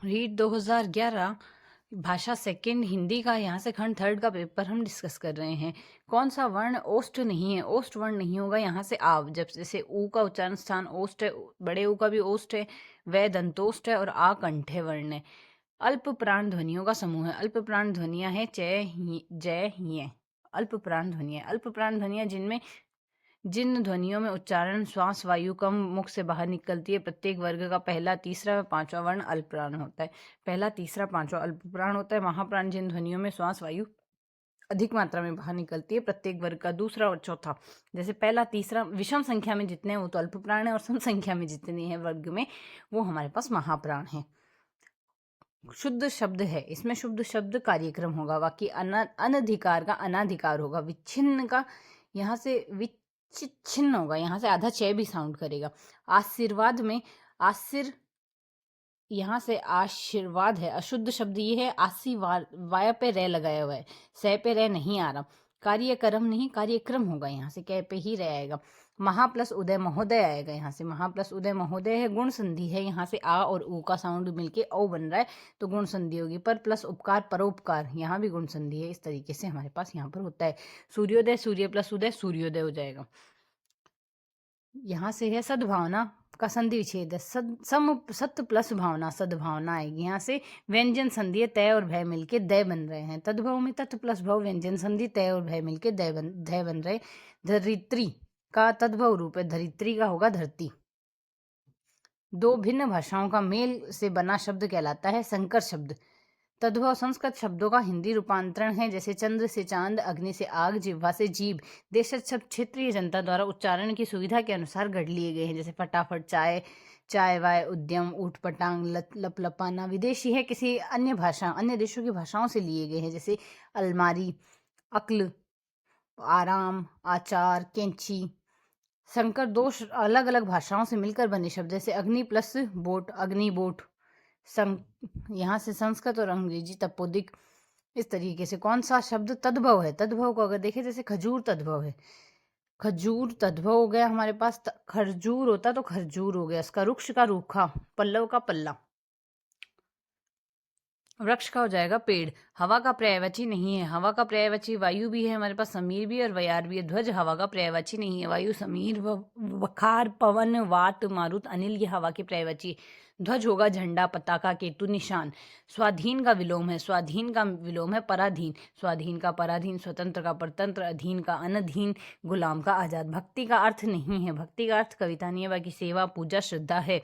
Read 2011 भाषा second Hindi का, यहाँ से खंड थर्ड का पेपर हम डिस्कस कर रहे हैं। कौन सा वर्ण ओष्ठ नहीं है? ओष्ठ वर्ण नहीं होगा यहाँ से आव, जब जैसे ऊ का उच्चारण स्थान ओष्ठ है, बड़े ऊ का भी ओष्ठ है, वह दंतोष्ठ है और आ कंठे वर्ण है। अल्प प्राण ध्वनियों का समूह है। अल्प प्राण ध्वनियां हैं जय जय हिय। अल्प प्राण ध्वनियां, अल्प प्राण ध्वनियां जिन ध्वनियों में उच्चारण श्वास वायु कम मुख से बाहर निकलती है, प्रत्येक वर्ग का पहला तीसरा व पांचवा वर्ण अल्प प्राण होता है। पहला तीसरा पांचवा अल्प प्राण होता है। महाप्राण जिन ध्वनियों में श्वास वायु अधिक मात्रा में बाहर निकलती है, प्रत्येक वर्ग का दूसरा और चौथा। जैसे पहला तीसरा विषम संख्या में जितने हैं वो तो अल्प प्राण है, और सम संख्या में जितने हैं वर्ग में वो हमारे पास महाप्राण है। शुद्ध शब्द है, इसमें शुद्ध शब्द कार्यक्रम होगा। बाकी अनधिकार का अनाधिकार होगा। विच्छिन्न का यहाँ से छिन्न होगा, यहाँ से आधा चय भी साउंड करेगा। आशीर्वाद में आशीर यहाँ से आशीर्वाद है। अशुद्ध शब्द ये है आशी वाय पे रे लगाया हुआ है, सह पे रे नहीं आ रहा। कार्यक्रम नहीं कार्यक्रम होगा, यहाँ से कै पे ही रे आएगा। महा प्लस उदय महोदय आएगा, यहाँ से महा प्लस उदय महोदय है। गुण संधि है, यहाँ से आ और ऊ का साउंड मिलके ओ बन रहा है तो गुण संधि होगी। पर प्लस उपकार परोपकार, यहाँ भी गुण संधि है। इस तरीके से हमारे पास यहाँ पर होता है। सूर्योदय सूर्य प्लस उदय सूर्योदय हो जाएगा। यहाँ से है सद्भावना का संधि विच्छेद है। सत्य प्लस भावना सद्भावना आएगी। यहाँ से व्यंजन संधि है, तय और भय मिलके दय बन रहे हैं। तद्भव में तत् प्लस भव व्यंजन संधि, तय और भय मिलके दय बन रहे। धरित्री का तद्भव रूप है, धरित्री का होगा धरती। दो भिन्न भाषाओं का मेल से बना शब्द कहलाता है संकर शब्द। तद्भव संस्कृत शब्दों का हिंदी रूपांतरण है, जैसे चंद्र से चांद, अग्नि से आग, जिह्वा से जीभ। देशज शब्द क्षेत्रीय जनता द्वारा उच्चारण की सुविधा के अनुसार गढ़ लिए गए हैं, जैसे फटाफट, चाय, चाय वाय, उद्यम, ऊट पटांग, लप लपाना। विदेशी है, किसी अन्य भाषा अन्य देशों की भाषाओं से लिए गए हैं, जैसे अलमारी, अक्ल, आराम, आचार, कैंची। संकर दो अलग अलग भाषाओं से मिलकर बने शब्द, जैसे अग्नि प्लस बोट, अग्नि बोट। यहाँ से संस्कृत और अंग्रेजी तपोदिक। इस तरीके से कौन सा शब्द तद्भव है? तद्भव को अगर देखें, जैसे खजूर तद्भव है, खजूर तद्भव हो गया हमारे पास। खरजूर होता तो खरजूर हो गया, इसका रुक्ष का रूखा, पल्लव का पल्ला। वृक्ष का हो जाएगा पेड़। हवा का पर्यायवाची नहीं है, हवा का पर्यायवाची वायु भी है हमारे पास, समीर भी और वयार भी है। ध्वज हवा का पर्यायवाची नहीं है, वायु समीर वखार, पवन, वात, मारुत, अनिल ये हवा के पर्यायवाची। ध्वज होगा झंडा, पताका, केतु, निशान। स्वाधीन का विलोम है, स्वाधीन का विलोम है पराधीन। स्वाधीन का पराधीन, स्वतंत्र का परतंत्र, अधीन का अनधीन, गुलाम का आजाद। भक्ति का अर्थ नहीं है, भक्ति का अर्थ कविता नहीं है, बाकी सेवा, पूजा, श्रद्धा है।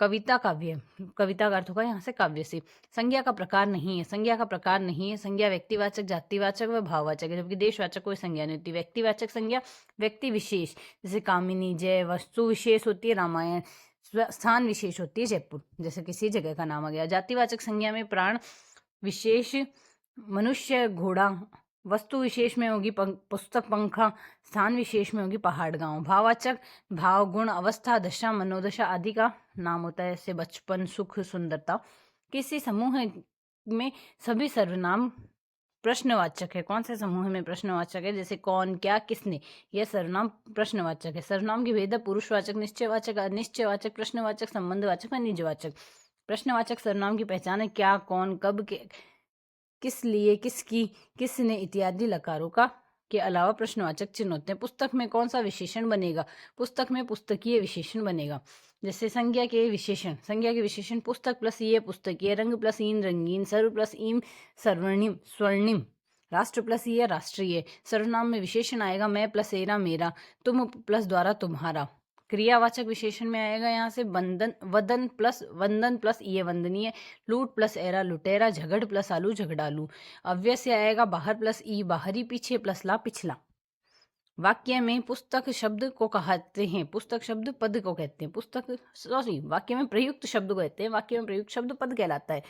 कविता काव्य, कविता का अर्थ होगा यहाँ से काव्य से। संज्ञा का प्रकार नहीं है, संज्ञा का प्रकार नहीं है। संज्ञा व्यक्तिवाचक, जातिवाचक व भाववाचक है, जबकि देशवाचक कोई संज्ञा नहीं होती। व्यक्तिवाचक संज्ञा व्यक्ति विशेष, जैसे कामिनी, जय। वस्तु विशेष होती है रामायण। स्थान विशेष होती है जयपुर, जैसे किसी जगह का नाम आ गया। जातिवाचक संज्ञा में प्राण विशेष मनुष्य, घोड़ा। वस्तु विशेष में होगी पुस्तक, पंखा। स्थान विशेष में होगी पहाड़, गांव। भाववाचक भाव, गुण, अवस्था, दशा, मनोदशा आदि का नाम होता है, जैसे बचपन, सुख, सुंदरता। किसी समूह में सभी सर्वनाम प्रश्नवाचक है। कौन से समूह में प्रश्नवाचक है? जैसे कौन, क्या, किसने, यह सर्वनाम प्रश्नवाचक है। सर्वनाम की भेद पुरुषवाचक, निश्चयवाचक, अनिश्चयवाचक, प्रश्नवाचक, संबंधवाचक, निजवाचक। प्रश्नवाचक सर्वनाम की पहचान है क्या, कौन, कब, किस लिए, किसकी, किसने इत्यादि लकारों का के अलावा प्रश्नवाचक चिन्ह होते हैं। पुस्तक में कौन सा विशेषण बनेगा? पुस्तक में पुस्तकीय विशेषण बनेगा। जैसे संज्ञा के विशेषण, संज्ञा के विशेषण पुस्तक प्लस ये पुस्तकीय, रंग प्लस ईन रंगीन, सर्व प्लस ईम सर्वर्णिम स्वर्णिम, राष्ट्र प्लस ये राष्ट्रीय। सर्वनाम में विशेषण आएगा मैं प्लस एरा मेरा, तुम प्लस द्वारा तुम्हारा। क्रियावाचक विशेषण में आएगा यहाँ से वदन प्लस ये वंदनीय, लूट प्लस एरा लुटेरा, झगड़ प्लस आलू झगड़ालू। अव्यय से आएगा बाहर प्लस ई बाहरी, पीछे प्लस ला पिछला। वाक्य में पुस्तक शब्द को कहते हैं, पुस्तक शब्द पद को कहते हैं। वाक्य में प्रयुक्त शब्द को कहते हैं, वाक्य में प्रयुक्त शब्द पद कहलाता है।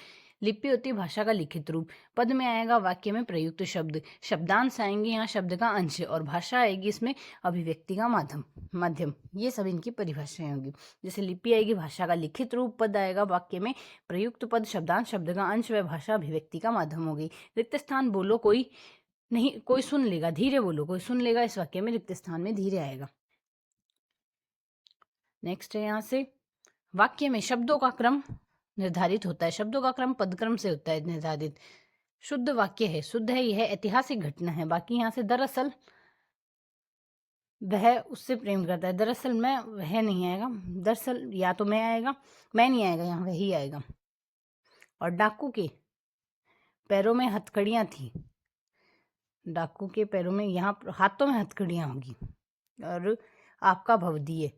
लिपि होती है भाषा का लिखित रूप। पद में आएगा वाक्य में प्रयुक्त शब्द। शब्दांश आएंगे यहाँ शब्द का अंश, और भाषा आएगी इसमें अभिव्यक्ति का माध्यम। ये सब इनकी परिभाषाएं होंगी। जैसे लिपि आएगी भाषा का लिखित रूप, पद आएगा वाक्य में प्रयुक्त पद, शब्दांश शब्द का अंश, व भाषा अभिव्यक्ति का माध्यम होगी। रिक्त स्थान बोलो कोई नहीं, कोई सुन लेगा, धीरे बोलो कोई सुन लेगा। इस वाक्य में रिक्त स्थान में धीरे आएगा। नेक्स्ट है यहाँ से वाक्य में शब्दों का क्रम निर्धारित होता है। शब्दों का क्रम पदक्रम से होता है निर्धारित। शुद्ध वाक्य है, शुद्ध है, यह ऐतिहासिक घटना है। बाकी यहाँ से दरअसल वह उससे प्रेम करता है। दरअसल मैं, वह नहीं आएगा। दरअसल या तो मैं आएगा, मैं नहीं आएगा, यहाँ वही आएगा। और डाकू के पैरों में हथकड़ियाँ थी। डाकू के पैरों में, यहाँ हाथों में हथकड़ियाँ होगी। और आपका भवदीय,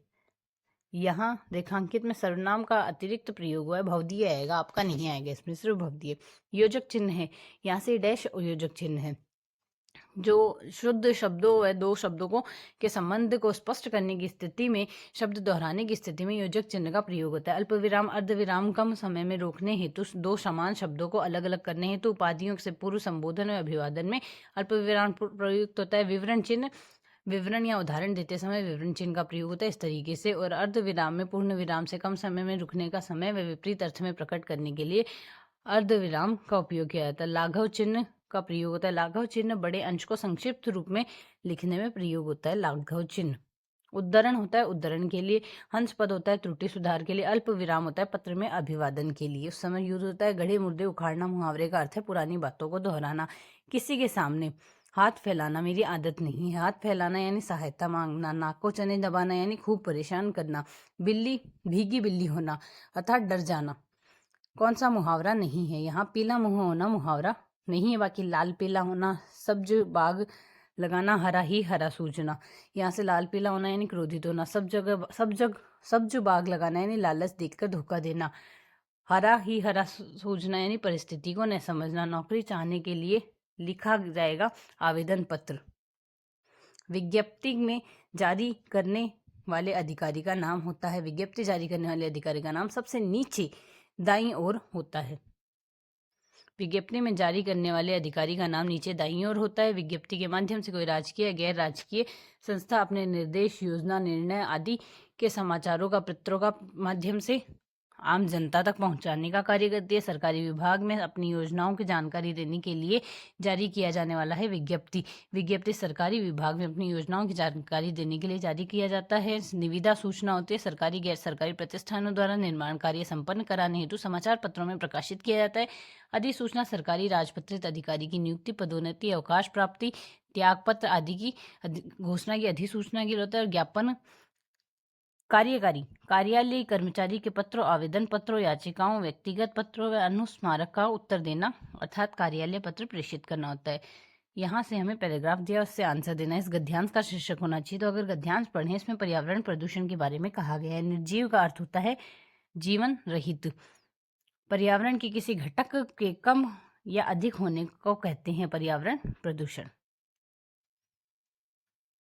यहाँ रेखांकित में सर्वनाम का अतिरिक्त प्रयोग हुआ है, भवदीय आएगा, आपका नहीं आएगा इसमें, सिर्फ भवदीय। योजक चिन्ह है, यहाँ से डैश योजक चिन्ह है। जो शुद्ध शब्दों व दो शब्दों को के संबंध को स्पष्ट करने की स्थिति में, शब्द दोहराने की स्थिति में योजक चिन्ह का प्रयोग होता है। अल्पविराम अर्धविराम कम समय में रोकने हेतु, दो समान शब्दों को अलग अलग करने हेतु उपाधियों से पूर्व संबोधन और अभिवादन में अल्पविराम प्रयुक्त होता है। विवरण चिन्ह, विवरण या उदाहरण देते समय विवरण चिन्ह का प्रयोग होता है इस तरीके से। और अर्धविराम में पूर्ण विराम से कम समय में रुकने का समय व विपरीत अर्थ में प्रकट करने के लिए अर्धविराम का उपयोग किया जाता है। लाघव चिन्ह का प्रयोग होता है। लाघव चिन्ह बड़े अंश को संक्षिप्त रूप में लिखने में प्रयोग होता है। लाघव चिन्ह। उद्धरण होता है उद्धरण के लिए। हंस पद होता है त्रुटि सुधार के लिए। अल्प विराम होता है पत्र में अभिवादन के लिए। उस समय यूज होता है गढ़े मुर्दे उखाड़ना। मुहावरे का अर्थ है पुरानी बातों को दोहराना। किसी के सामने हाथ फैलाना मेरी आदत नहीं है। हाथ फैलाना यानी सहायता मांगना। नाक को चने दबाना यानी खूब परेशान करना। बिल्ली, भीगी बिल्ली होना अर्थात डर जाना। कौन सा मुहावरा नहीं है? यहाँ पीला मुंह होना मुहावरा नहीं है। बाकी लाल पीला होना, सब्ज बाग लगाना, हरा ही हरा सूझना। यहाँ से लाल पीला होना यानी क्रोधित होना। सब्ज बाग लगाना यानी लालच देखकर धोखा देना। हरा ही हरा सूझना यानी परिस्थिति को न समझना। नौकरी चाहने के लिए लिखा जाएगा आवेदन पत्र। विज्ञप्ति में जारी करने वाले अधिकारी का नाम होता है। विज्ञप्ति जारी करने वाले अधिकारी का नाम सबसे नीचे दाईं ओर होता है। विज्ञप्ति में जारी करने वाले अधिकारी का नाम नीचे दाईं ओर होता है। विज्ञप्ति के माध्यम से कोई राजकीय गैर राजकीय संस्था अपने निर्देश, योजना, निर्णय आदि के समाचारों का पत्रों का माध्यम से आम जनता तक पहुंचाने का कार्य करती है। सरकारी विभाग में अपनी योजनाओं की जानकारी देने के लिए जारी किया जाने वाला है विज्ञप्ति। विज्ञप्ति सरकारी विभाग में अपनी योजनाओं की जानकारी देने के लिए जारी किया जाता है। निविदा सूचना होती है सरकारी गैर सरकारी प्रतिष्ठानों द्वारा निर्माण कार्य संपन्न कराने हेतु समाचार पत्रों में प्रकाशित किया जाता है। अधिसूचना सरकारी राजपत्रित अधिकारी की नियुक्ति, पदोन्नति, अवकाश प्राप्ति, त्यागपत्र आदि की घोषणा की अधिसूचना के लिए होता है। और ज्ञापन कार्यकारी कार्यालय कर्मचारी के पत्रों, आवेदन पत्रों, याचिकाओं, व्यक्तिगत पत्रों व अनुस्मारक का उत्तर देना अर्थात कार्यालय पत्र प्रेषित करना होता है। यहाँ से हमें पैराग्राफ दिया, उससे आंसर देना है। इस गद्यांश का शीर्षक होना चाहिए। तो अगर गद्यांश पढ़ें, इसमें पर्यावरण प्रदूषण के बारे में कहा गया है। निर्जीव का अर्थ होता है जीवन रहित। पर्यावरण के किसी घटक के कम या अधिक होने को कहते हैं पर्यावरण प्रदूषण।